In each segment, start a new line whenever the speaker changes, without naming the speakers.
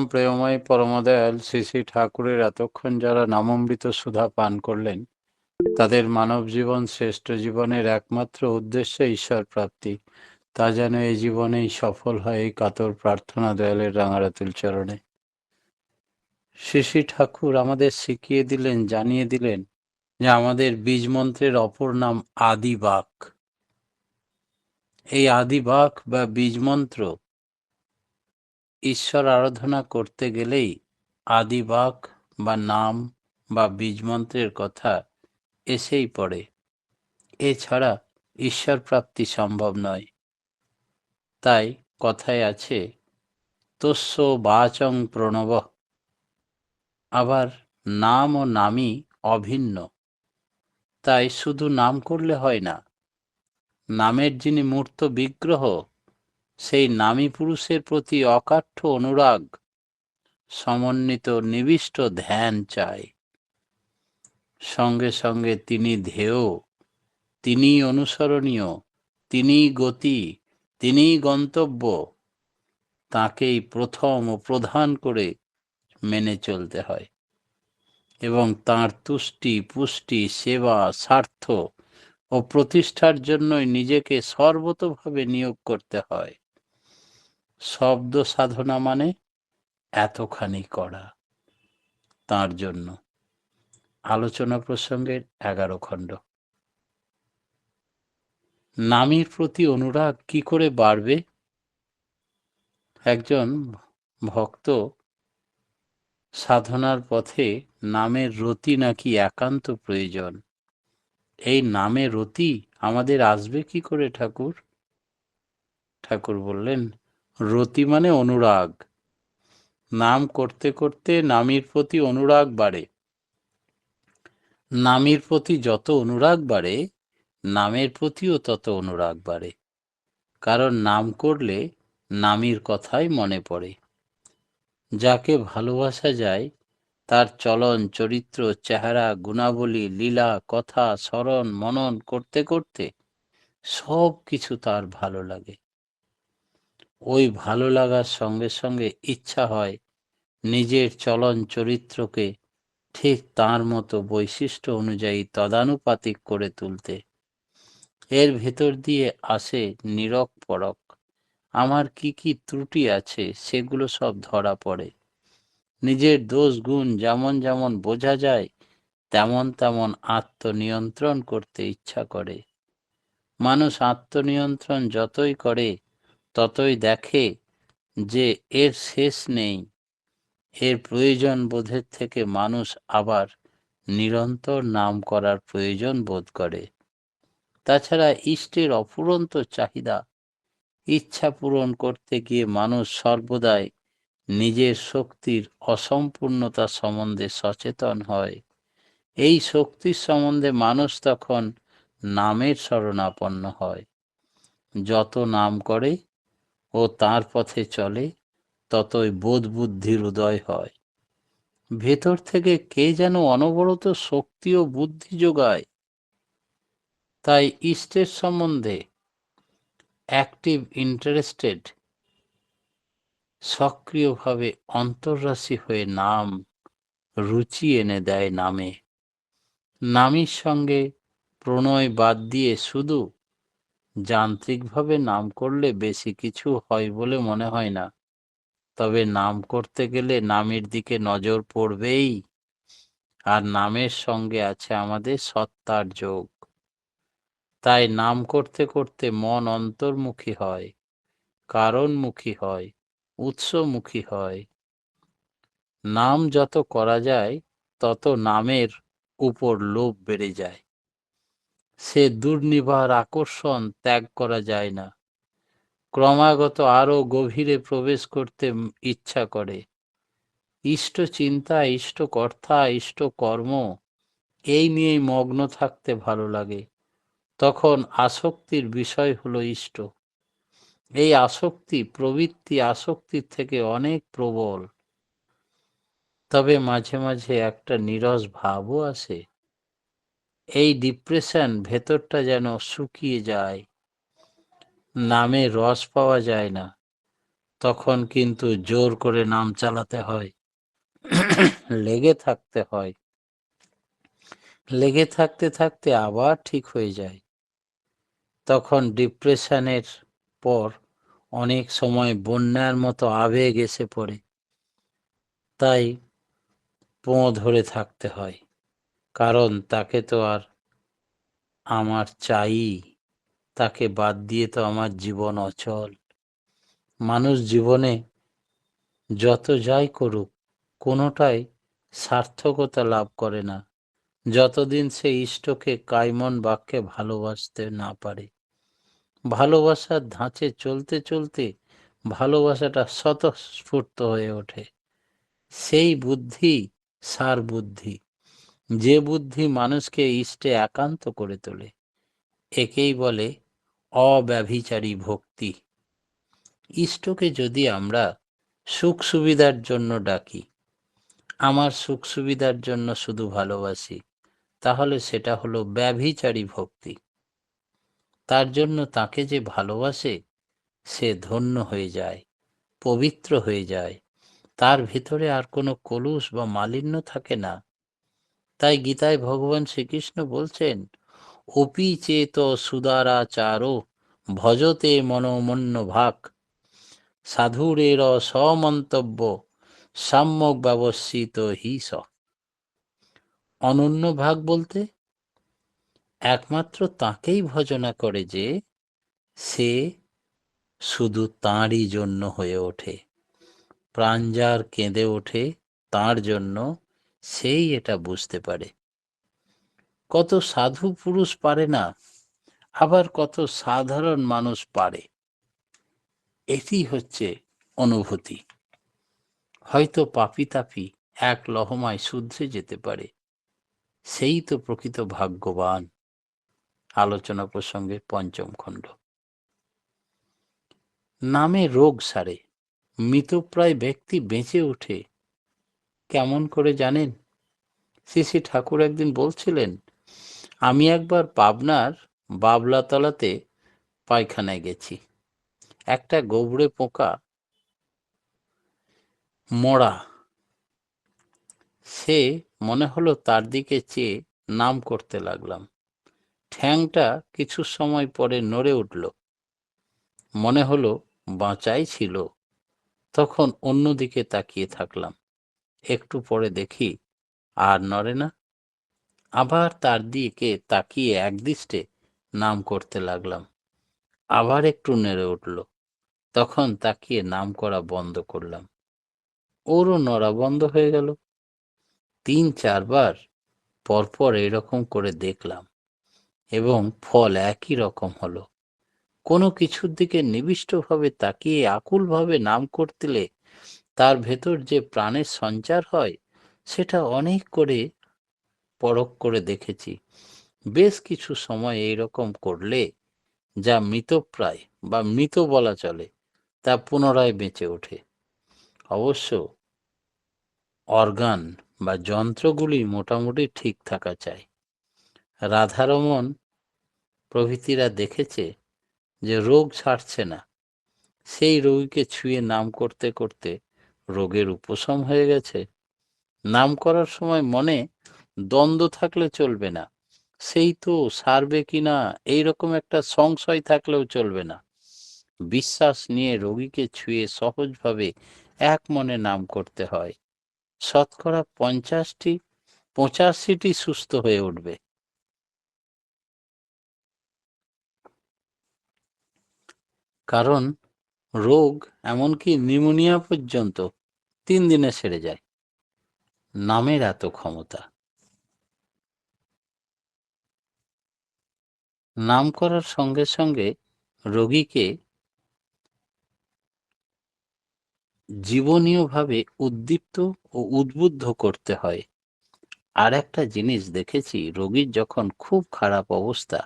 প্রেমময় পরমদয়াল শ্রী শ্রী ঠাকুরের এতক্ষণ যারা নামামৃত সুধা পান করলেন, তাদের মানব জীবন শ্রেষ্ঠ জীবনের একমাত্র উদ্দেশ্য ঈশ্বর প্রাপ্তি। তা যেন এই জীবনেই সফল হয়, এই কাতর প্রার্থনা দয়ালের রাঙারাতুল চরণে। শ্রী শ্রী ঠাকুর আমাদের শিখিয়ে দিলেন, জানিয়ে দিলেন যে আমাদের বীজ মন্ত্রের অপর নাম আদিবাক। এই আদিবাক বা বীজ মন্ত্র ঈশ্বর আরাধনা করতে গেলেই আদিবাক বা নাম বা বীজমন্ত্রের কথা এসেই পড়ে। এছাড়া ঈশ্বর প্রাপ্তি সম্ভব নয়। তাই কথায় আছে তস্য বাচং প্রণব। আবার নাম ও নামই অভিন্ন। তাই শুধু নাম করলে হয় না, নামের যিনি মূর্ত বিগ্রহ, সেই নামী পুরুষের প্রতি অকাঠ্য অনুরাগ, সমন্বিত নিবিষ্ট ধ্যান চাই। সঙ্গে সঙ্গে তিনি ধেয়, তিনি অনুসরণীয়, তিনি গতি, তিনি গন্তব্য। তাকেই প্রথম ও প্রধান করে মেনে চলতে হয় এবং তাঁর তুষ্টি, পুষ্টি, সেবা, স্বার্থ ও প্রতিষ্ঠার জন্যই নিজেকে সর্বতোভাবে নিয়োগ করতে হয়। শব্দ সাধনা মানে এতখানি করা। তাঁর জন্য আলোচনা প্রসঙ্গের 11 খণ্ড। নামীর প্রতি অনুরাগ কি করে বাড়বে? একজন ভক্ত সাধনার পথে নামের রতি নাকি একান্ত প্রয়োজন। এই নামের রতি আমাদের আসবে কি করে ঠাকুর? ঠাকুর বললেন, রতি মানে অনুরাগ। নাম করতে করতে নামীর প্রতি অনুরাগ বাড়ে। নামীর প্রতি যত অনুরাগ বাড়ে, নামের প্রতিও তত অনুরাগ বাড়ে। কারণ নাম করলে নামীর কথাই মনে পড়ে। যাকে ভালোবাসা যায়, তার চলন, চরিত্র, চেহারা, গুণাবলী, লীলা, কথা, স্মরণ, মনন করতে করতে সব কিছু তার ভালো লাগে। ওই ভালো লাগার সঙ্গে সঙ্গে ইচ্ছা হয় নিজের চলন চরিত্রকে ঠিক তার মতো বৈশিষ্ট্য অনুযায়ী তদানুপাতিক করে তুলতে। এর ভেতর দিয়ে আসে নীরক পরক। আমার কি কি ত্রুটি আছে সেগুলো সব ধরা পড়ে। নিজের দোষ গুণ যেমন যেমন বোঝা যায়, তেমন তেমন আত্মনিয়ন্ত্রণ করতে ইচ্ছা করে। মানুষ আত্মনিয়ন্ত্রণ যতই করে, ততই দেখে যে এর শেষ নেই। এর প্রয়োজন বোধের থেকে মানুষ আবার নিরন্তর নাম করার প্রয়োজন বোধ করে। তাছাড়া ইষ্টের অফুরন্ত চাহিদা, ইচ্ছা পূরণ করতে গিয়ে মানুষ সর্বদাই নিজের শক্তির অসম্পূর্ণতা সম্বন্ধে সচেতন হয়। এই শক্তির সম্বন্ধে মানুষ তখন নামের শরণাপন্ন হয়। যত নাম করে ও তার পথে চলে, ততই বোধ বুদ্ধির উদয় হয়। ভেতর থেকে কে যেন অনবরত শক্তি ও বুদ্ধি যোগায়। তাই ইষ্টের সম্বন্ধে অ্যাক্টিভ ইন্টারেস্টেড, সক্রিয়ভাবে অন্তর্রাশি হয়ে নাম রুচি এনে দেয় নামে। নামীর সঙ্গে প্রণয় বাদ দিয়ে শুধু যান্ত্রিকভাবে নাম করলে বেশি কিছু হয় বলে মনে হয় না। তবে নাম করতে গেলে নামের দিকে নজর পড়বেই। আর নামের সঙ্গে আছে আমাদের সত্তার যোগ। তাই নাম করতে করতে মন অন্তর্মুখী হয়, কারণমুখী হয়, উৎসমুখী হয়। নাম যত করা যায়, তত নামের উপর লোভ বেড়ে যায়। সে দুর্নিবার আকর্ষণ ত্যাগ করা যায় না। ক্রমাগত আরো গভীরে প্রবেশ করতে ইচ্ছা করে। ইষ্ট চিন্তা, ইষ্ট কর্তা, ইষ্ট কর্ম, এই নিয়েই মগ্ন থাকতে ভালো লাগে। তখন আসক্তির বিষয় হলো ইষ্ট। এই আসক্তি প্রবৃত্তি আসক্তির থেকে অনেক প্রবল। তবে মাঝে মাঝে একটা নীরস ভাবও আসে। এই ডিপ্রেশন, ভেতরটা যেন শুকিয়ে যায়, নামে রস পাওয়া যায় না। তখন কিন্তু জোর করে নাম চালাতে হয়, লেগে থাকতে হয়। লেগে থাকতে থাকতে আবার ঠিক হয়ে যায়। তখন ডিপ্রেশনের পর অনেক সময় বন্যার মতো আবেগ এসে পড়ে, তাই ধরে থাকতে হয়, কারণ তাকে তো আর আমার চাই, তাকে বাদ দিয়ে তো আমার জীবন অচল। মানুষ জীবনে যত যাই করুক, কোনোটাই সার্থকতা লাভ করে না যতদিন সে ইষ্টকে কায়মন বাক্যে ভালোবাসতে না পারে। ভালোবাসার ধাঁচে চলতে চলতে ভালোবাসাটা স্বতঃস্ফূর্ত হয়ে ওঠে। সেই বুদ্ধি সার বুদ্ধি, যে বুদ্ধি মানুষকে ইষ্টে একান্ত করে তোলে, একেই বলে অব্যভিচারী ভক্তি। ইষ্টকে যদি আমরা সুখ সুবিধার জন্য ডাকি, আমার সুখ সুবিধার জন্য শুধু ভালোবাসি, তাহলে সেটা হলো ব্যভিচারী ভক্তি। তার জন্য তাকে যে ভালোবাসে সে ধন্য হয়ে যায়, পবিত্র হয়ে যায়, তার ভিতরে আর কোনো কলুষ বা মালিন্য থাকে না। তাই গীতায় ভগবান শ্রীকৃষ্ণ বলছেন, অপি চেত সুদারাচারো ভজতে মনোমন্য ভাগ সাধুরের সমন্তব্য সাম্যক ব্যবস্থিত হি স। অনন্য ভাগ বলতে একমাত্র তাকেই ভজনা করে যে সে শুধু তাঁরই জন্য হয়ে ওঠে, প্রাণ যার কেঁদে ওঠে তাঁর জন্য, সেই এটা বুঝতে পারে। কত সাধু পুরুষ পারে না, আবার কত সাধারণ মানুষ পারে। এটি হচ্ছে অনুভূতি। হয়তো পাপি তাপি এক লহমায় শুধরে যেতে পারে, সেই তো প্রকৃত ভাগ্যবান। আলোচনা প্রসঙ্গে পঞ্চম খণ্ড। নামে রোগ সারে, মৃতপ্রায় ব্যক্তি বেঁচে ওঠে কেমন করে জানেন? শ্রী শ্রী ঠাকুর একদিন বলছিলেন, আমি একবার পাবনার বাবলাতলাতে পায়খানায় গেছি। একটা গোবরে পোকা মরা, সে মনে হলো তার দিকে চেয়ে নাম করতে লাগলাম। ঠ্যাংটা কিছু সময় পরে নড়ে উঠল, মনে হলো বাঁচাই ছিল। তখন অন্যদিকে তাকিয়ে থাকলাম, একটু পরে দেখি আর নড়ে না। আবার তার দিকে তাকিয়ে একদৃষ্টে নাম করতে লাগলাম, আবার একটু নেড়ে উঠল। তখন তাকিয়ে নাম করা বন্ধ করলাম, ওরও নড়া বন্ধ হয়ে গেল। ৩-৪ বার পরপর এরকম করে দেখলাম এবং ফল একই রকম হলো। কোনো কিছুর দিকে নিবিষ্টভাবে তাকিয়ে আকুলভাবে নাম করতেলে তার ভেতর যে প্রাণের সঞ্চার হয়, সেটা অনেক করে পরখ করে দেখেছি। বেশ কিছু সময় এইরকম করলে যা মৃতপ্রায় বা মৃত বলা চলে, তা পুনরায় বেঁচে ওঠে। অবশ্য অর্গান বা যন্ত্রগুলি মোটামুটি ঠিক থাকা চাই। রাধারমণ প্রভৃতিরা দেখেছে যে রোগ ছাড়ছে না, সেই রোগীকে ছুঁয়ে নাম করতে করতে রোগের উপশম হয়ে গেছে। নাম করার সময় মনে দ্বন্দ্ব থাকলে চলবে না, সেই তো সারবে কিনা এইরকম একটা সংশয় থাকলেও চলবে না। বিশ্বাস নিয়ে রোগীকে ছুঁয়ে সহজভাবে এক মনে নাম করতে হয়। শতকরা 85টি সুস্থ হয়ে উঠবে। কারণ রোগ, এমনকি নিউমোনিয়া পর্যন্ত 3 দিনে সেরে যায়। নামের এত ক্ষমতা। নাম করার সঙ্গে সঙ্গে রোগীকে জীবনীয়ভাবে উদ্দীপ্ত ও উদ্বুদ্ধ করতে হয়। আর একটা জিনিস দেখেছি, রোগীর যখন খুব খারাপ অবস্থা,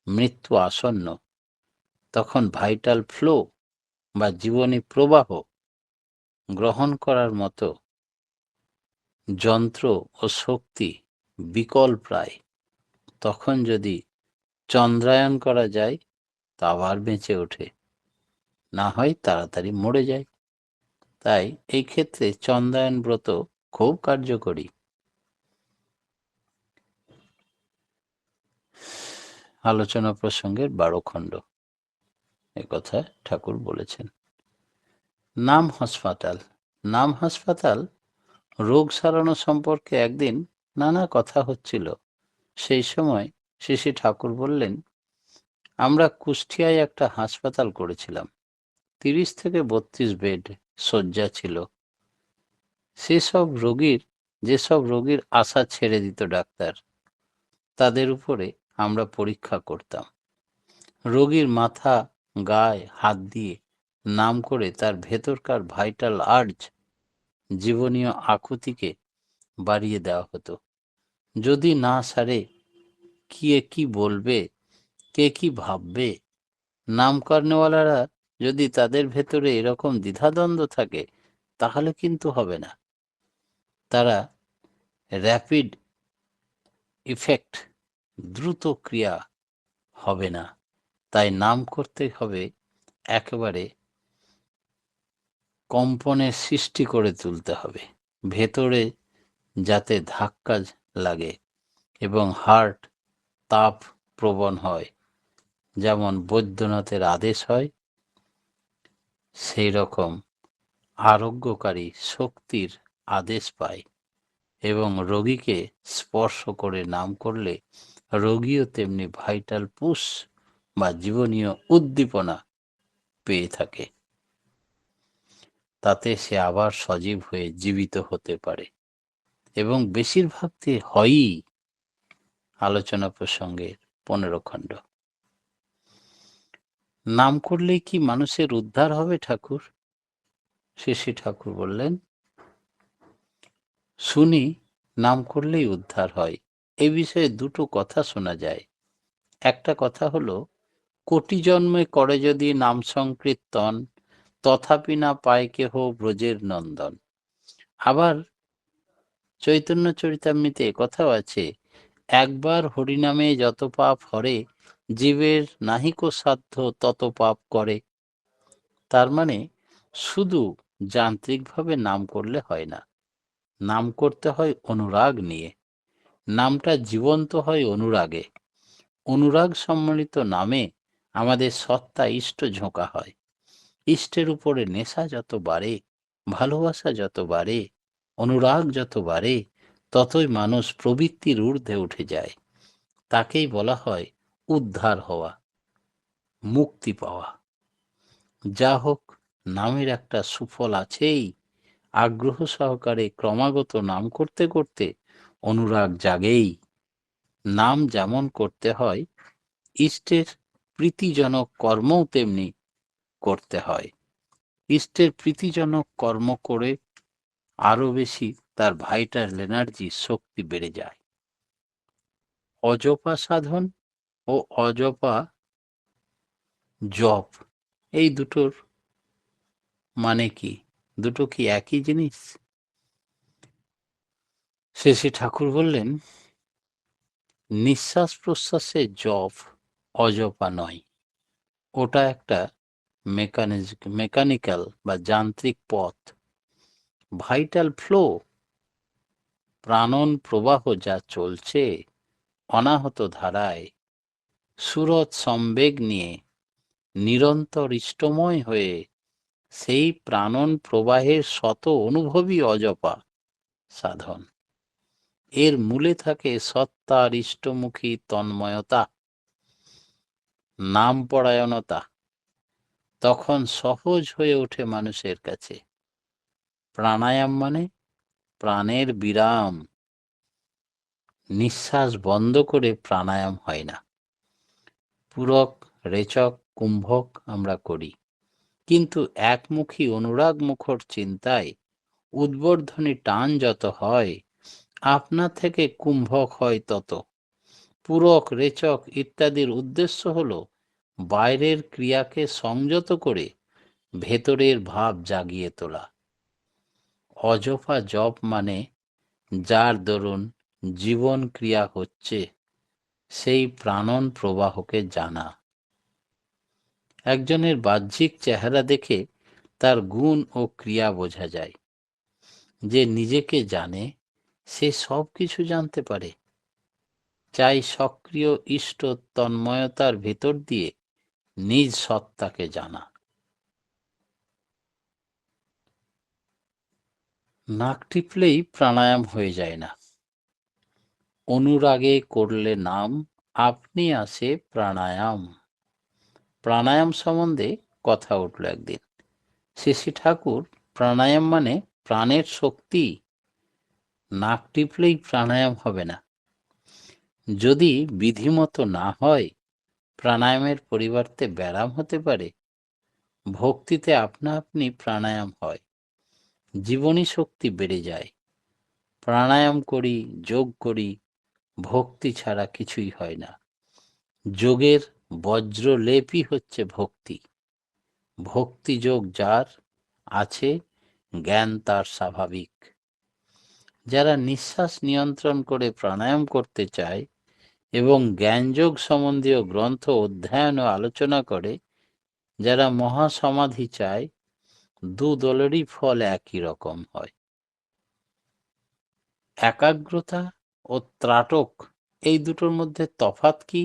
মৃত্যু আসন্ন, তখন ভাইটাল ফ্লো বা জীবনী প্রবাহ গ্রহণ করার মতো যন্ত্র ও শক্তি বিকল প্রায়। তখন যদি চন্দ্রায়ন করা যায় তা আবার বেঁচে ওঠে, না হয় তাড়াতাড়ি মরে যায়। তাই এই ক্ষেত্রে চন্দ্রায়ণ ব্রত খুব কার্যকরী। আলোচনা প্রসঙ্গের 12 খণ্ড, একথা ঠাকুর বলেছেন। নাম হাসপাতাল। নাম হাসপাতাল রোগ সারানো সম্পর্কে একদিন নানা কথা হচ্ছিল। সেই সময় শ্রী ঠাকুর বললেন, আমরা কুষ্টিয়ায় একটা হাসপাতাল করেছিলাম। 30 থেকে 32 বেড শয্যা ছিল। যেসব রোগীর আশা ছেড়ে দিত ডাক্তার, তাদের উপরে আমরা পরীক্ষা করতাম। রোগীর মাথা, গায়ে হাত দিয়ে নাম করে তার ভেতরকার ভাইটাল আর্জ, জীবনীয় আকুতিকে বাড়িয়ে দেওয়া হতো। যদি না সারে, কে কি বলবে, কে কি ভাববে, নাম কর্নেওয়ালারা যদি তাদের ভেতরে এরকম দ্বিধাদ্বন্দ্ব থাকে, তাহলে কিন্তু হবে না। তারা র্যাপিড ইফেক্ট, দ্রুত ক্রিয়া হবে না। তাই নাম করতে হবে একেবারে কম্পনের সৃষ্টি করে তুলতে হবে, ভেতরে যাতে ধাক্কা লাগে এবং হার্ট তাপ প্রবণ হয়, যেমন বৈদ্যনাথের আদেশ হয়, সেই রকম আরোগ্যকারী শক্তির আদেশ পায়। এবং রোগীকে স্পর্শ করে নাম করলে রোগীও তেমনি ভাইটাল পুশ বা জীবনীয় উদ্দীপনা পেয়ে থাকে। তাতে সে আবার সজীব হয়ে জীবিত হতে পারে, এবং বেশিরভাগটি হয়ই। আলোচনা প্রসঙ্গের 15 খণ্ড। নাম করলেই কি মানুষের উদ্ধার হবে ঠাকুর? শ্রী ঠাকুর বললেন, শুনি নাম করলেই উদ্ধার হয়, এ বিষয়ে দুটো কথা শোনা যায়। একটা কথা হলো, কোটি জন্মে করে যদি নাম সংকীর্তন, তথাপি না পায় কেহ ব্রজের নন্দন। আবার চৈতন্য চরিতামৃতে কথাও আছে, একবার হরিনামে যত পাপ হরে, জীবের নাহিকো সাধ্য তত পাপ করে। তার মানে শুধু যান্ত্রিকভাবে নাম করলে হয় না, নাম করতে হয় অনুরাগ নিয়ে। নামটা জীবন্ত হয় অনুরাগে। অনুরাগ সম্মিলিত নামে আমাদের সত্তা ইষ্ট ঝোঁকা হয়। ইষ্টের উপরে নেশা যত বাড়ে, ভালোবাসা যত বাড়ে, অনুরাগ যত বাড়ে, ততই মানুষ প্রবৃত্তির ঊর্ধ্বে উঠে যায়। তাকেই বলা হয় উদ্ধার হওয়া, মুক্তি পাওয়া। যা হোক, নামের একটা সুফল আছেই। আগ্রহ সহকারে ক্রমাগত নাম করতে করতে অনুরাগ জাগেই। নাম যেমন করতে হয়, ইষ্টের প্রীতিজনক কর্মও তেমনি করতে হয়। ইষ্টের প্রীতিজনক কর্ম করে আরো বেশি তার ভাইটাল এনার্জি, শক্তি বেড়ে যায়। অজপা সাধন ও অজপা জপ, এই দুটোর মানে কি? দুটো কি একই জিনিস? শ্রী ঠাকুর বললেন, নিঃশ্বাস প্রশ্বাসে জপ অজপা নয়, ওটা একটা মেকানিক্যাল বা যান্ত্রিক পথ, ভাইটাল ফ্লো, প্রাণন প্রবাহ যা চলছে অনাহত ধারায়, সুরত সম্বেগ নিয়ে নিরন্তর ইষ্টময় হয়ে, সেই প্রাণন প্রবাহের শত অনুভবী অজপা সাধন। এর মূলে থাকে সত্তার ইষ্টমুখী তন্ময়তা, নাম পরায়ণতা। তখন সহজ হয়ে ওঠে মানুষের কাছে। প্রাণায়াম মানে প্রাণের বিরাম। নিঃশ্বাস বন্ধ করে প্রাণায়াম হয় না। পূরক, রেচক, কুম্ভক আমরা করি, কিন্তু একমুখী অনুরাগ মুখর চিন্তায় উদ্বোধনী টান যত হয়, আপনা থেকে কুম্ভক হয় তত। পূরক, রেচক ইত্যাদির উদ্দেশ্য হল বাইরের ক্রিয়াকে সংযত করে ভেতরের ভাব জাগিয়ে তোলা। অজপা জপ মানে যার দরুন জীবন ক্রিয়া হচ্ছে, সেই প্রাণন প্রবাহকে জানা। একজনের বাহ্যিক চেহারা দেখে তার গুণ ও ক্রিয়া বোঝা যায়। যে নিজেকে জানে সে সব কিছু জানতে পারে। চাই সক্রিয় ইষ্ট তন্ময়তার ভেতর দিয়ে নিজ সত্তাকে জানা। নাক টিপলেই প্রাণায়াম হয়ে যায় না। অনুরাগে করলে নাম আপনি আসে প্রাণায়াম। প্রাণায়াম সম্বন্ধে কথা উঠল একদিন। শ্রী ঠাকুর, প্রাণায়াম মানে প্রাণের শক্তি। নাক টিপলেই প্রাণায়াম হবে না। যদি বিধিমতো না হয়, প্রাণায়ামের পরিবর্তে ব্যায়াম হতে পারে। ভক্তিতে আপনা আপনি প্রাণায়াম হয়, জীবনী শক্তি বেড়ে যায়। প্রাণায়াম করি, যোগ করি, ভক্তি ছাড়া কিছুই হয় না। যোগের বজ্রলেপই হচ্ছে ভক্তি। ভক্তি যোগ যার আছে, জ্ঞান তার স্বাভাবিক। যারা নিঃশ্বাস নিয়ন্ত্রণ করে প্রাণায়াম করতে চায় এবং জ্ঞানযোগ সম্বন্ধীয় গ্রন্থ অধ্যয়ন ও আলোচনা করে, যারা মহাসমাধি চায়, দু দলেরই ফল একই রকম হয়। একাগ্রতা ও ত্রাটক, এই দুটোর মধ্যে তফাৎ কি?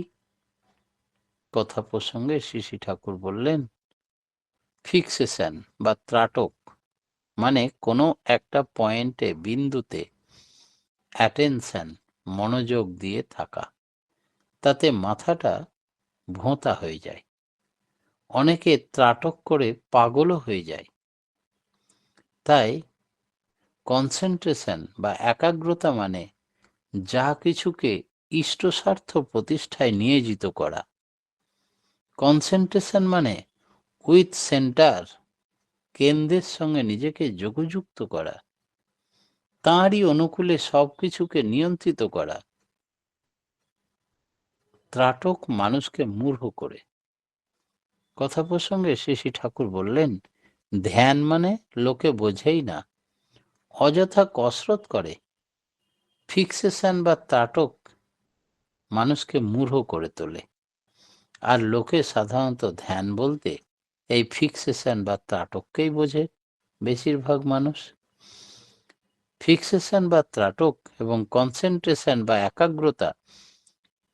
কথা প্রসঙ্গে শ্রী ঠাকুর বললেন, ফিক্সেশন বা ত্রাটক মানে কোনো একটা পয়েন্টে, বিন্দুতে অ্যাটেনশন, মনোযোগ দিয়ে থাকা। তাতে মাথাটা ভোঁতা হয়ে যায়। অনেকে ত্রাটক করে পাগলও হয়ে যায়। তাই কনসেন্ট্রেশন বা একাগ্রতা মানে যা কিছুকে ইষ্টস্বার্থ প্রতিষ্ঠায় নিয়োজিত করা। কনসেন্ট্রেশন মানে উইথ সেন্টার, কেন্দ্রের সঙ্গে নিজেকে যোগযুক্ত করা, তাঁরই অনুকূলে সবকিছুকে নিয়ন্ত্রিত করা। ত্রাটক মানুষকে মূর্খ করে। কথা প্রসঙ্গে শ্রী ঠাকুর বললেন, ধ্যান মানে লোকে বোঝেই না, অযথা কসরত করে। ফিক্সেশন বা ত্রাটক মানুষকে মূর্খ করে তোলে। আর লোকে সাধারণত ধ্যান বলতে এই ফিক্সেশন বা ত্রাটককেই বোঝে বেশিরভাগ মানুষ। ফিক্সেশন বা ত্রাটক এবং কনসেন্ট্রেশন বা একাগ্রতা,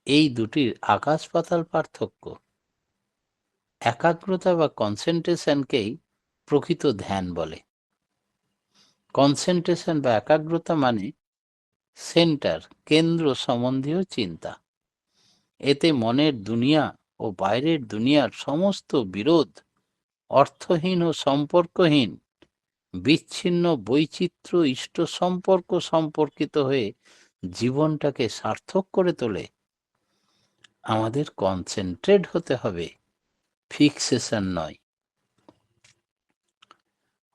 এই দুটির আকাশ পাতাল পার্থক্য। একাগ্রতা বা কনসেন্ট্রেশনকেই প্রকৃত ধ্যান বলে। কনসেন্ট্রেশন বা একাগ্রতা মানে সেন্টার, কেন্দ্র সম্বন্ধীয় চিন্তা। এতে মনের দুনিয়া ও বাইরের দুনিয়ার সমস্ত বিরোধ, অর্থহীন ও সম্পর্কহীন বিচ্ছিন্ন বৈচিত্র্য ইষ্ট সম্পর্ক সম্পর্কিত হয়ে জীবনটাকে সার্থক করে তোলে। আমাদের কনসেন্ট্রেট হতে হবে, ফিক্সেশন নয়।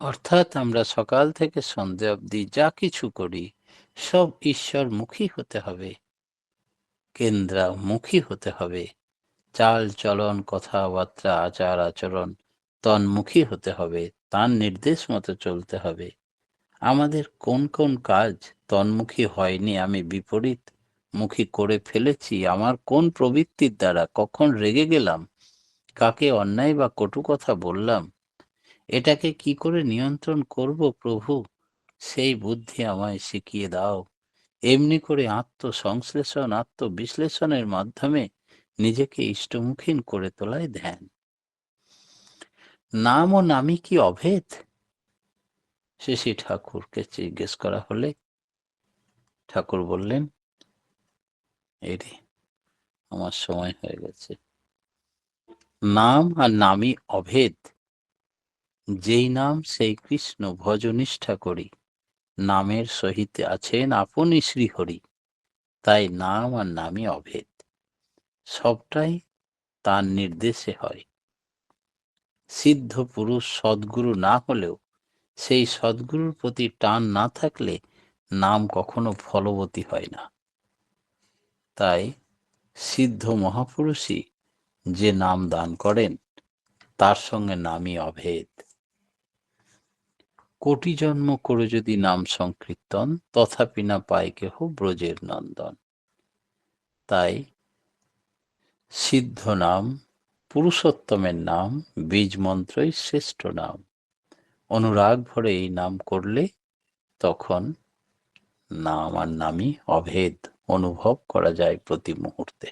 অর্থাৎ আমরা সকাল থেকে সন্ধ্যা অবধি যা কিছু করি সব ঈশ্বরমুখী হতে হবে, কেন্দ্রমুখী হতে হবে। চাল চলন, কথাবার্তা, আচার আচরণ তন্মুখী হতে হবে, তার নির্দেশ মতো চলতে হবে। আমাদের কোন কোন কাজ তন্মুখী হয়নি, আমি বিপরীত মুখী করে ফেলেছি, আমার কোন প্রবৃত্তির দ্বারা কখন রেগে গেলাম, কাকে অন্যায় বা কটু কথা বললাম, এটাকে কি করে নিয়ন্ত্রণ করব প্রভু, সেই বুদ্ধি আমায় শিখিয়ে দাও। এমনি করে আত্মসংশ্লেষণ, আত্মবিশ্লেষণের মাধ্যমে নিজেকে ইষ্টমুখী করে তোলায় ধ্যান। নাম ও নামই কি অভেদ? শ্রী ঠাকুরকে জিজ্ঞেস করা হলে ঠাকুর বললেন, এরে আমার সময় হয়ে গেছে। নাম আর নামই অভেদ। যেই নাম সেই কৃষ্ণ ভজনিষ্ঠা করি, নামের সহিত আছেন আপনি শ্রীহরি। তাই নাম আর নামই অভেদ, সবটাই তার নির্দেশে হয়। সিদ্ধ পুরুষ সদ্গুরু না হলেও সেই সদ্গুরুর প্রতি টান না থাকলে নাম কখনো ফলবতী হয় না। তাই সিদ্ধ মহাপুরুষই যে নাম দান করেন, তার সঙ্গে নামই অভেদ। কোটি জন্ম করে যদি নাম সংকীর্তন, তথাপি না পায় কেহ ব্রজের নন্দন। তাই সিদ্ধ নাম, পুরুষোত্তমের নাম, বীজ মন্ত্রই শ্রেষ্ঠ নাম। অনুরাগ ভরে এই নাম করলে তখন নাম আর নামই অভেদ অনুভব করা যায় প্রতি মুহূর্তে।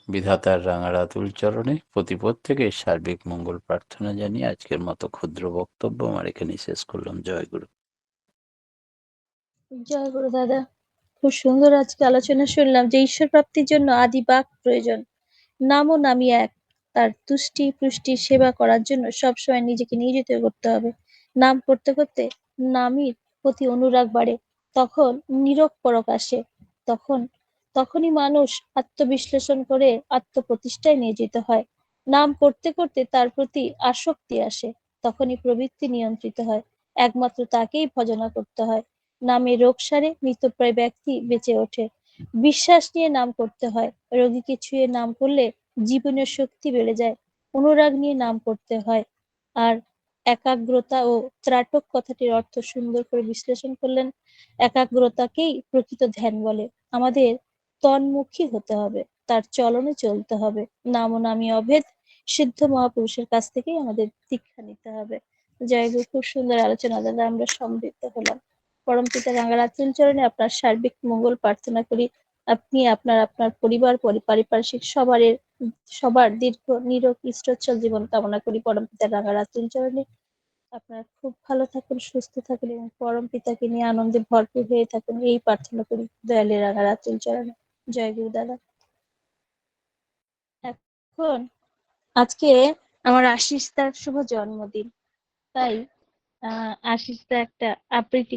বিধাতার রাঙারাতুল চরণে প্রত্যেকের সার্বিক মঙ্গল প্রার্থনা জানিয়ে আজকের মতো ক্ষুদ্র বক্তব্য আমার এখানেই শেষ করলাম। জয় গুরু।
জয় গুরু দাদা। খুব সুন্দর আজকে আলোচনা শুনলাম যে ঈশ্বর প্রাপ্তির জন্য আদি বাক প্রয়োজন। নাম ও নামই এক। তার তুষ্টি পুষ্টি সেবা করার জন্য সবসময় নিজেকে নিয়োজিত করতে হবে। নাম করতে করতে নামীর প্রতি অনুরাগ বাড়ে। তখন নিরপরক আসে। তখনই মানুষ আত্মবিশ্লেষণ করে আত্মপ্রতিষ্ঠায় নিয়োজিত হয়। নাম করতে করতে তার প্রতি আসক্তি আসে। তখনই প্রবৃত্তি নিয়ন্ত্রিত হয়। একমাত্র তাকেই ভজনা করতে হয়। নামে রোগ সারে, মৃতপ্রায় ব্যক্তি বেঁচে ওঠে। বিশ্বাস নিয়ে নাম করতে হয়। রোগীকে ছুঁয়ে নাম করলে জীবনের শক্তি বেড়ে যায়। অনুরাগ নিয়ে নাম করতে হয়। আর একাগ্রতা ও ত্রাটক কথাটির অর্থ সুন্দর করে বিশ্লেষণ করলেন। একাগ্রতাকেই প্রকৃত ধ্যান বলে। আমাদের তন্মুখী হতে হবে, তার চলনে চলতে হবে। নাম ও নামী অভেদ সিদ্ধ মহাপুরুষের কাছ থেকেই আমাদের দীক্ষা নিতে হবে। জয় গুরু। খুব সুন্দর আলোচনা দাদা, আমরা সমৃদ্ধ হলাম। পরমপিতা রাঙারাতুল চরণে আপনার সার্বিক মঙ্গল প্রার্থনা করি। আপনি আপনার পরিবার পারিপার্শ্বিক সবার দীর্ঘ নিরোগ ইষ্টচ্ছল জীবন কামনা করি পরমপিতা রাঙারাতুল চরণে। আপনারা খুব ভালো থাকুন, সুস্থ থাকুন এবং পরমপিতাকে নিয়ে আনন্দে ভরপুর হয়ে থাকুন, এই প্রার্থনা করি দয়ালের রাঙারাতুল চরণে। জয় গুরু দাদা। এখন আজকে আমার আশিস দার শুভ জন্মদিন, তাই আশিস দা একটা আবৃত্তি